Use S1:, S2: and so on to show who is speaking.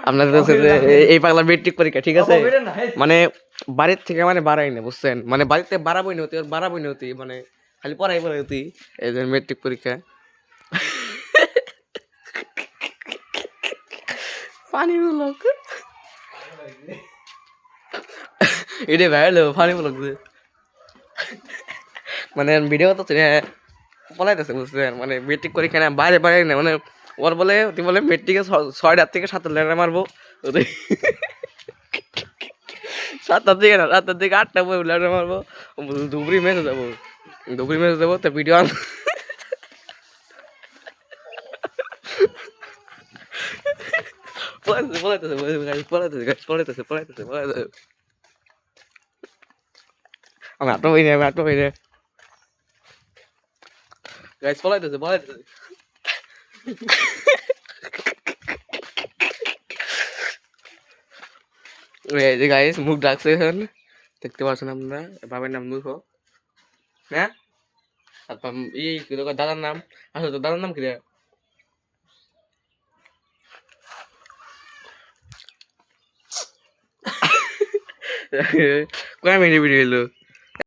S1: আপনাদের হচ্ছে যে এই পাগলার মেট্রিক পরীক্ষা, ঠিক আছে? মানে বাড়ির থেকে মানে বাড়াই না, বুঝছেন? মানে বাড়িতে বাড়াবই না হতি, ওর বাড়াবই না হতি, মানে খালি পড়াই পড়াই হতি। এই যে মেট্রিক পরীক্ষা পানি ব্লক, এটা ভাইরাল পানি ব্লক যে মানে ভিডিও তো পলাইতেছে, বুঝছেন? মানে মেট্রিক পরীক্ষা না, বাইরে বাইরে না, মানে ওর বলে তুই বলে মেট্রিকে 6টার থেকে 7টার লেটার মারবো, 7টার থেকে না, 7টার থেকে 8টা লেটার মারবো, ধুবড়ি মেসে যাবো, ধুবড়ি মেসে যাবো, তো ভিডিও পলাইতেছে পলাইতেছে পলাইতেছে পলাইতেছে পলাইতেছে পলাইতেছে। আমি আটটা হই না, আমি আটটা হই না, গাইস পলাইতেছে পলাইতেছে। এই যে গাইস মুখ ডাকছে এখন, দেখতে পাচ্ছেন আপনারা, বাবার নাম নূর, হ্যাঁ? তারপর এই দাদার নাম, আসলে তো দাদার নাম কি রে? কয় মিনিট ভিডিও এলো?